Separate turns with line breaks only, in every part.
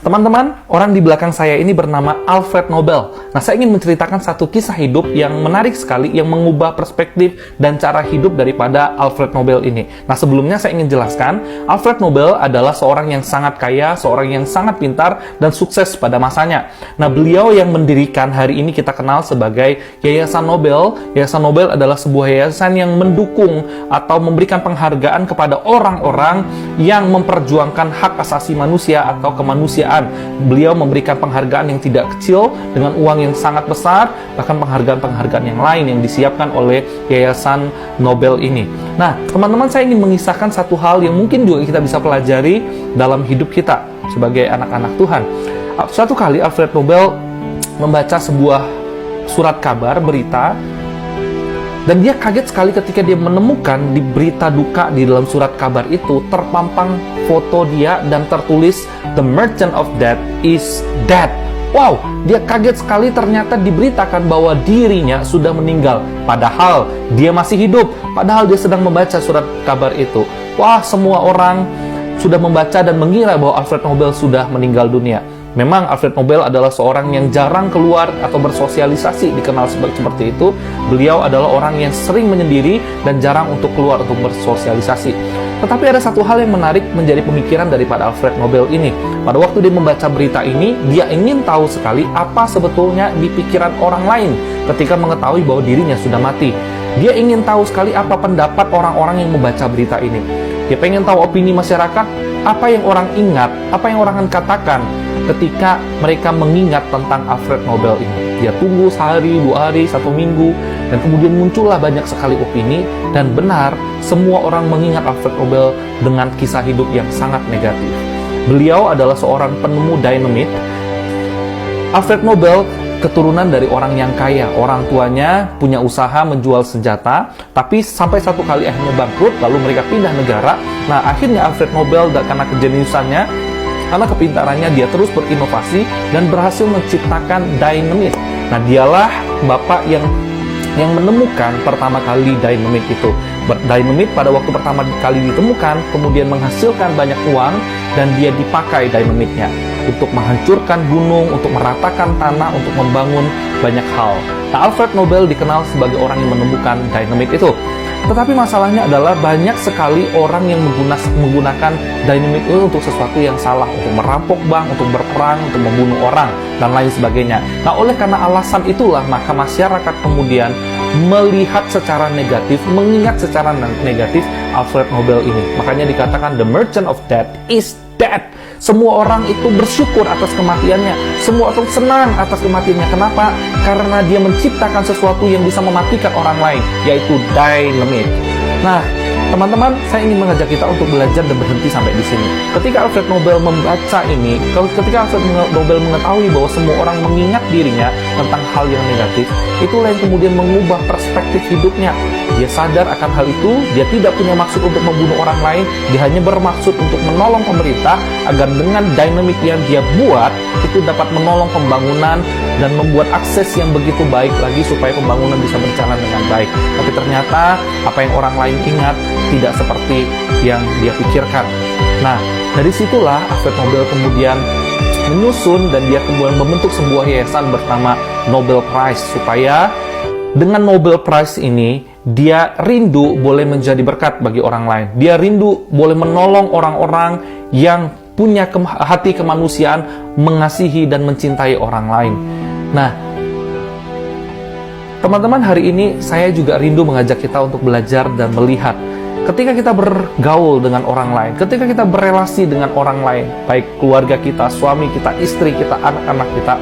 Teman-teman, orang di belakang saya ini bernama Alfred Nobel. Nah, saya ingin menceritakan satu kisah hidup yang menarik sekali, yang mengubah perspektif dan cara hidup daripada Alfred Nobel ini. Nah, sebelumnya saya ingin jelaskan, Alfred Nobel adalah seorang yang sangat kaya, seorang yang sangat pintar, dan sukses pada masanya. Nah, beliau yang mendirikan hari ini kita kenal sebagai Yayasan Nobel. Yayasan Nobel adalah sebuah yayasan yang mendukung atau memberikan penghargaan kepada orang-orang yang memperjuangkan hak asasi manusia atau kemanusiaan. Beliau memberikan penghargaan yang tidak kecil dengan uang yang sangat besar, bahkan penghargaan-penghargaan yang lain yang disiapkan oleh Yayasan Nobel ini. Nah, teman-teman, saya ingin mengisahkan satu hal yang mungkin juga kita bisa pelajari dalam hidup kita sebagai anak-anak Tuhan. Suatu kali Alfred Nobel membaca sebuah surat kabar, berita, dan dia kaget sekali ketika dia menemukan di berita duka di dalam surat kabar itu terpampang foto dia dan tertulis "The Merchant of Death is dead". Wow, dia kaget sekali, ternyata diberitakan bahwa dirinya sudah meninggal. Padahal dia masih hidup, padahal dia sedang membaca surat kabar itu. Wah, semua orang sudah membaca dan mengira bahwa Alfred Nobel sudah meninggal dunia. Memang Alfred Nobel adalah seorang yang jarang keluar atau bersosialisasi, dikenal seperti itu. Beliau adalah orang yang sering menyendiri dan jarang untuk keluar untuk bersosialisasi. Tetapi ada satu hal yang menarik menjadi pemikiran daripada Alfred Nobel ini. Pada waktu dia membaca berita ini, dia ingin tahu sekali apa sebetulnya di pikiran orang lain ketika mengetahui bahwa dirinya sudah mati. Dia ingin tahu sekali apa pendapat orang-orang yang membaca berita ini. Dia pengen tahu opini masyarakat, apa yang orang ingat, apa yang orang akan katakan ketika mereka mengingat tentang Alfred Nobel ini. Dia tunggu sehari, 2 hari, 1 minggu, dan kemudian muncullah banyak sekali opini, dan benar, semua orang mengingat Alfred Nobel dengan kisah hidup yang sangat negatif. Beliau adalah seorang penemu dinamit. Alfred Nobel keturunan dari orang yang kaya. Orang tuanya punya usaha menjual senjata, tapi sampai satu kali akhirnya bangkrut, lalu mereka pindah negara. Nah, akhirnya Alfred Nobel karena kejeniusannya, karena kepintarannya, dia terus berinovasi dan berhasil menciptakan dinamit. Nah, dialah bapak yang menemukan pertama kali dinamit itu. Dinamit pada waktu pertama kali ditemukan, kemudian menghasilkan banyak uang, dan dia dipakai dinamitnya untuk menghancurkan gunung, untuk meratakan tanah, untuk membangun banyak hal. Nah, Alfred Nobel dikenal sebagai orang yang menemukan dinamit itu. Tetapi masalahnya adalah banyak sekali orang yang menggunakan dinamit itu untuk sesuatu yang salah, untuk merampok bank, untuk berperang, untuk membunuh orang, dan lain sebagainya. Nah, oleh karena alasan itulah, maka masyarakat kemudian melihat secara negatif, mengingat secara negatif Alfred Nobel ini. Makanya dikatakan "The Merchant of Death is dead". Semua orang itu bersyukur atas kematiannya. Semua orang senang atas kematiannya. Kenapa? Karena dia menciptakan sesuatu yang bisa mematikan orang lain, yaitu dinamit. Nah, teman-teman, saya ingin mengajak kita untuk belajar dan berhenti sampai di sini. Ketika Alfred Nobel membaca ini, ketika Alfred Nobel mengetahui bahwa semua orang mengingat dirinya tentang hal yang negatif, itulah yang kemudian mengubah perspektif hidupnya. Dia sadar akan hal itu, dia tidak punya maksud untuk membunuh orang lain, dia hanya bermaksud untuk menolong pemerintah agar dengan dinamit yang dia buat, itu dapat menolong pembangunan dan membuat akses yang begitu baik lagi supaya pembangunan bisa berjalan dengan baik. Tapi ternyata apa yang orang lain ingat tidak seperti yang dia pikirkan. Nah, dari situlah Alfred Nobel kemudian menyusun dan dia kemudian membentuk sebuah yayasan bernama Nobel Prize, supaya dengan Nobel Prize ini dia rindu boleh menjadi berkat bagi orang lain. Dia rindu boleh menolong orang-orang yang punya hati kemanusiaan, mengasihi dan mencintai orang lain. Nah, teman-teman, hari ini saya juga rindu mengajak kita untuk belajar dan melihat ketika kita bergaul dengan orang lain, ketika kita berelasi dengan orang lain, baik keluarga kita, suami kita, istri kita, anak-anak kita,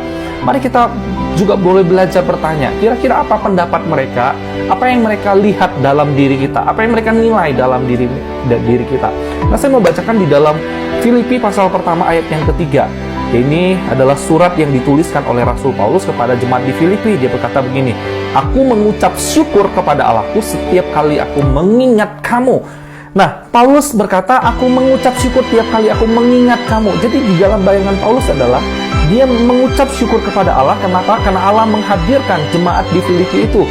mari kita juga boleh belajar bertanya, kira-kira apa pendapat mereka, apa yang mereka lihat dalam diri kita, apa yang mereka nilai dalam diri kita. Nah, saya mau bacakan di dalam Filipi pasal pertama ayat yang ketiga. Ini adalah surat yang dituliskan oleh Rasul Paulus kepada jemaat di Filipi. Dia berkata begini, "Aku mengucap syukur kepada Allahku setiap kali aku mengingat kamu." Nah, Paulus berkata, "Aku mengucap syukur tiap kali aku mengingat kamu." Jadi di dalam bayangan Paulus adalah dia mengucap syukur kepada Allah. Kenapa? Karena Allah menghadirkan jemaat di Filipi itu.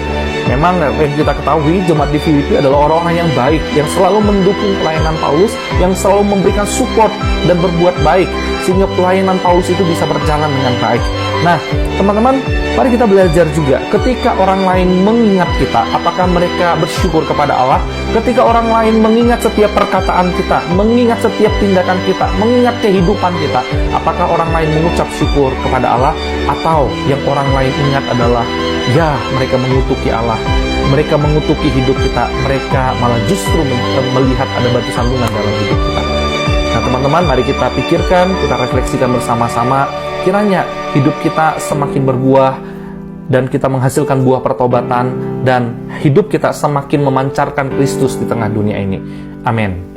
Memang yang kita ketahui, jemaat di Filipi adalah orang-orang yang baik, yang selalu mendukung pelayanan Paulus, yang selalu memberikan support dan berbuat baik, sehingga pelayanan Paulus itu bisa berjalan dengan baik. Nah, teman-teman, mari kita belajar juga, ketika orang lain mengingat kita, apakah mereka bersyukur kepada Allah? Ketika orang lain mengingat setiap perkataan kita, mengingat setiap tindakan kita, mengingat kehidupan kita, apakah orang lain mengucap syukur kepada Allah? Atau yang orang lain ingat adalah, ya, mereka mengutuki Allah, mereka mengutuki hidup kita, mereka malah justru melihat ada batu sandungan dalam hidup kita. Nah, teman-teman, mari kita pikirkan, kita refleksikan bersama-sama, kiranya hidup kita semakin berbuah dan kita menghasilkan buah pertobatan dan hidup kita semakin memancarkan Kristus di tengah dunia ini. Amin.